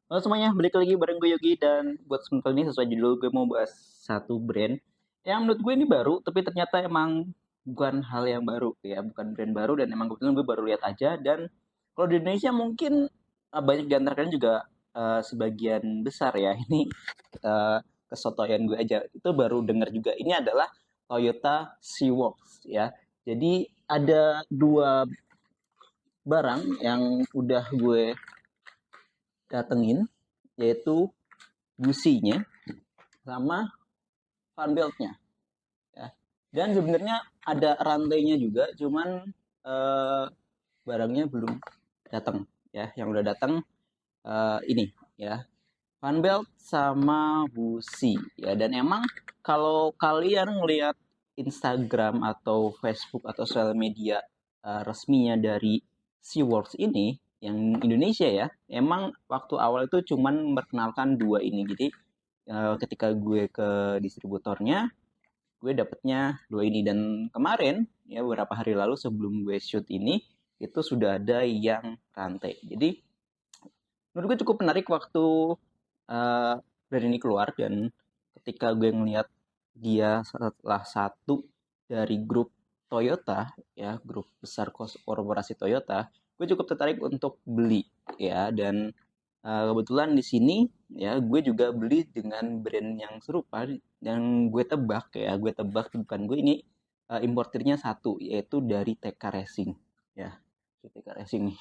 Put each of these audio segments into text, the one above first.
Halo semuanya, balik lagi bareng gue Yogi dan buat kali ini sesuai judul gue mau bahas satu brand yang menurut gue ini baru tapi ternyata emang bukan hal yang baru ya, bukan brand baru dan emang kebetulan gue baru lihat aja dan kalau di Indonesia mungkin banyak di antara kalian juga sebagian besar ya ini kesotoyan gue aja itu baru dengar juga ini adalah Toyota Sea-Works ya. Jadi ada dua barang yang udah gue datengin yaitu businya sama fan beltnya ya. Dan sebenarnya ada rantainya juga, cuman eh, barangnya belum datang ya. Yang udah datang ini ya, fan belt sama busi ya. Dan emang kalau kalian ngelihat Instagram atau Facebook atau sosial media resminya dari SeaWorks ini yang Indonesia ya, emang waktu awal itu cuman memperkenalkan dua ini. Jadi ketika gue ke distributornya, gue dapetnya dua ini dan kemarin ya beberapa hari lalu sebelum gue shoot ini itu sudah ada yang rantai. Jadi menurut gue cukup menarik waktu brand ini keluar dan ketika gue ngeliat dia salah satu dari grup Toyota ya, grup besar korporasi Toyota, gue cukup tertarik untuk beli ya. Dan kebetulan di sini ya gue juga beli dengan brand yang serupa yang gue tebak bukan gue ini importirnya satu yaitu dari TK Racing ya, TK Racing nih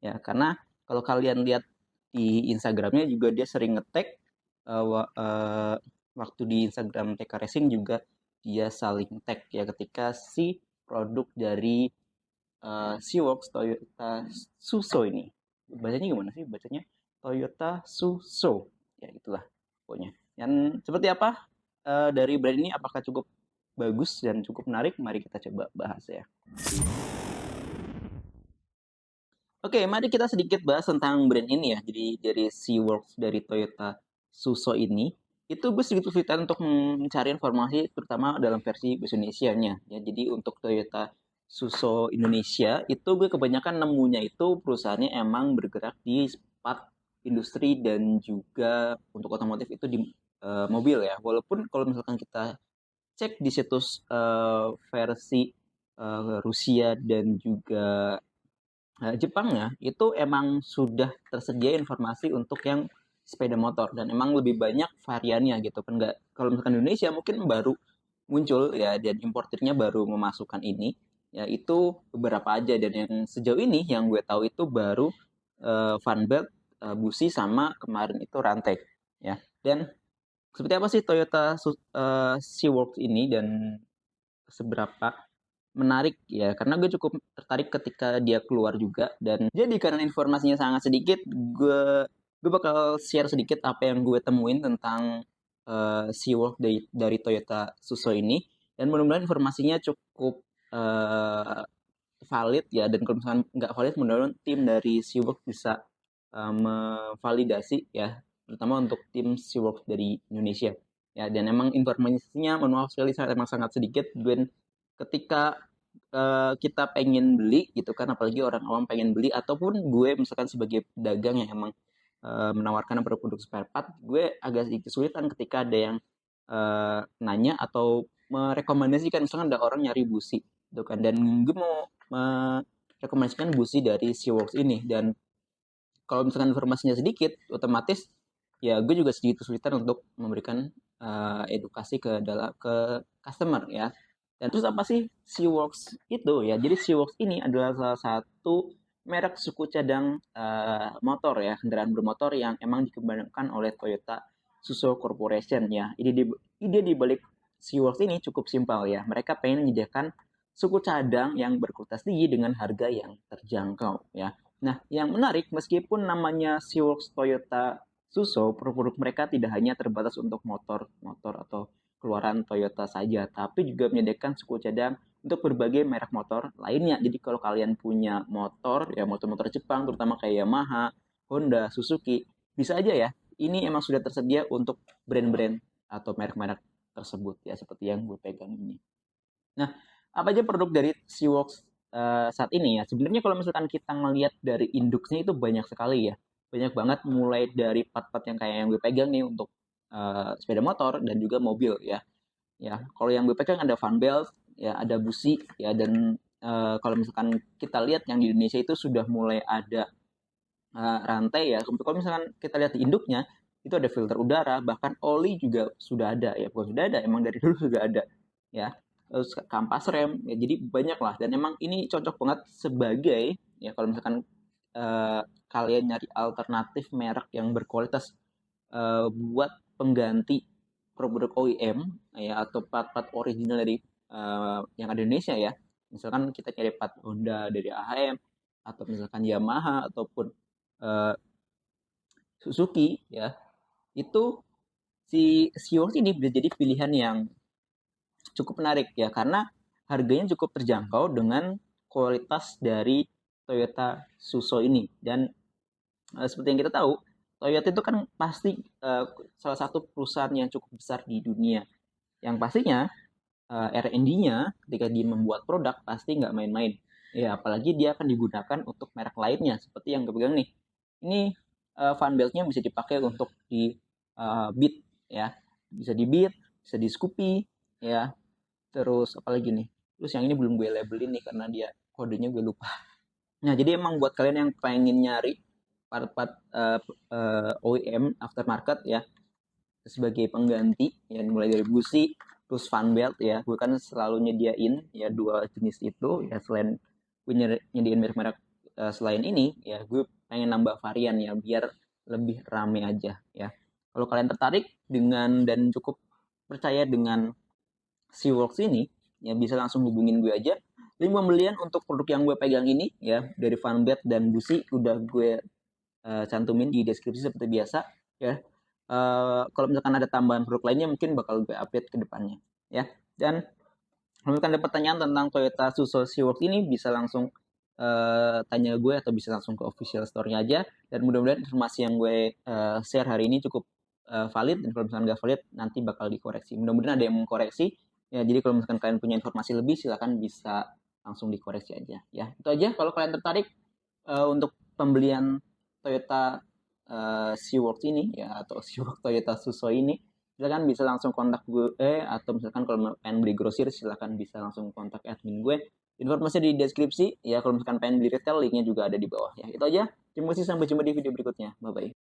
ya. Karena kalau kalian lihat di Instagramnya juga dia sering nge-tag waktu di Instagram TK Racing juga dia saling tag ya ketika si produk dari Seaworks Toyota Suso ini. Bacanya gimana sih? Bacanya Toyota Suso. Ya itulah pokoknya. Dan seperti apa dari brand ini apakah cukup bagus dan cukup menarik? Mari kita coba bahas ya. Oke, mari kita sedikit bahas tentang brand ini ya. Jadi dari Seaworks dari Toyota Suso ini, itu gue sedikit kesulitan untuk mencari informasi terutama dalam versi bahasa Indonesia-nya. Ya, jadi untuk Toyota Suso Indonesia itu gue kebanyakan nemunya itu perusahaannya emang bergerak di part industri dan juga untuk otomotif itu di mobil ya. Walaupun kalau misalkan kita cek di situs versi Rusia dan juga Jepangnya itu emang sudah tersedia informasi untuk yang sepeda motor dan emang lebih banyak variannya gitu kan. Nggak, kalau misalkan Indonesia mungkin baru muncul ya dan importirnya baru memasukkan ini ya, itu beberapa aja. Dan yang sejauh ini yang gue tahu itu baru fan belt, busi sama kemarin itu rantai ya. Dan seperti apa sih Toyota Sea-Works ini dan seberapa menarik ya, karena gue cukup tertarik ketika dia keluar juga. Dan jadi karena informasinya sangat sedikit, gue bakal share sedikit apa yang gue temuin tentang SeaWorld dari Toyota Suso ini. Dan mudah-mudahan informasinya cukup valid ya. Dan kalau misalkan nggak valid, mudah-mudahan tim dari SeaWorld bisa memvalidasi ya, terutama untuk tim SeaWorld dari Indonesia ya. Dan emang informasinya mohon maaf sekali sangat emang sangat sedikit. Dan ketika kita pengen beli gitu kan, apalagi orang awam pengen beli ataupun gue misalkan sebagai pedagang yang emang menawarkan produk spare part, gue agak sedikit kesulitan ketika ada yang nanya atau merekomendasikan, misalkan ada orang nyari busi gitu kan, dan gue mau merekomendasikan busi dari SeaWorks ini. Dan kalau misalkan informasinya sedikit, otomatis ya gue juga sedikit kesulitan untuk memberikan edukasi ke customer ya. Dan terus apa sih SeaWorks itu ya? Jadi SeaWorks ini adalah salah satu merek suku cadang motor ya, kendaraan bermotor yang emang dikembangkan oleh Toyota Suso Corporation ya. Ide di balik SeaWorks ini cukup simpel ya. Mereka pengen menyediakan suku cadang yang berkualitas tinggi dengan harga yang terjangkau ya. Nah, yang menarik, meskipun namanya SeaWorks Toyota Suso, produk mereka tidak hanya terbatas untuk motor-motor atau keluaran Toyota saja, tapi juga menyediakan suku cadang untuk berbagai merek motor lainnya. Jadi kalau kalian punya motor, ya motor-motor Jepang, terutama kayak Yamaha, Honda, Suzuki, bisa aja ya. Ini emang sudah tersedia untuk brand-brand atau merek-merek tersebut ya, seperti yang gue pegang ini. Nah, apa aja produk dari SeaWorks saat ini ya? Sebenarnya kalau misalkan kita ngelihat dari induknya itu banyak sekali ya. banyak banget, mulai dari part-part yang kayak yang gue pegang nih untuk sepeda motor dan juga mobil ya. Ya, kalau yang gue pegang ada fan belt, ya ada busi, ya dan kalau misalkan kita lihat yang di Indonesia itu sudah mulai ada rantai ya. Kalau misalkan kita lihat di induknya itu ada filter udara, bahkan oli juga sudah ada ya. Bukan sudah ada, emang dari dulu sudah ada ya. Terus kampas rem, ya jadi banyak lah. Dan emang ini cocok banget sebagai ya kalau misalkan kalian nyari alternatif merek yang berkualitas buat pengganti produk OEM ya atau part-part original dari yang ada di Indonesia ya. Misalkan kita cari part Honda dari AHM atau misalkan Yamaha ataupun eh, Suzuki ya, itu si Seahawks ini bisa jadi pilihan yang cukup menarik ya karena harganya cukup terjangkau dengan kualitas dari Toyota Suso ini. Dan seperti yang kita tahu, Toyota itu kan pasti salah satu perusahaan yang cukup besar di dunia. Yang pastinya R&D-nya ketika dia membuat produk pasti nggak main-main. Ya, apalagi dia akan digunakan untuk merek lainnya seperti yang gue pegang nih. Ini fan belt-nya bisa dipakai untuk di Beat ya. Bisa di Beat, bisa di Scoopy ya. Terus apalagi nih? Terus yang ini belum gue labelin nih karena dia kodenya gue lupa. Nah, jadi emang buat kalian yang pengen nyari part-part OEM aftermarket ya sebagai pengganti ya mulai dari busi terus fan belt ya, gue kan selalu nyediain ya dua jenis itu ya. Selain gue nyediain merek-merek selain ini ya, gue pengen nambah varian ya biar lebih rame aja ya. Kalau kalian tertarik dengan dan cukup percaya dengan Seaworks ini ya, bisa langsung hubungin gue aja. Link pembelian untuk produk yang gue pegang ini ya dari fanbed dan busi udah gue cantumin di deskripsi seperti biasa ya. Kalau misalkan ada tambahan produk lainnya mungkin bakal gue update ke depannya ya. Dan kalau misalkan ada pertanyaan tentang Toyota Suzuki Sea-Works ini bisa langsung tanya gue atau bisa langsung ke official store-nya aja. Dan mudah-mudahan informasi yang gue share hari ini cukup valid, dan kalau misalkan nggak valid nanti bakal dikoreksi. Mudah-mudahan ada yang mengkoreksi ya. Jadi kalau misalkan kalian punya informasi lebih silahkan bisa langsung dikoreksi aja ya. Itu aja. Kalau kalian tertarik untuk pembelian Toyota Seaworks ini ya atau Seaworks Toyota Suso ini, silakan bisa langsung kontak gue atau misalkan kalau pengen beli grosir silakan bisa langsung kontak admin gue. Informasi di deskripsi ya. Kalau misalkan pengen beli retail linknya juga ada di bawah ya. Itu aja. Terima kasih, sampai jumpa di video berikutnya. Bye bye.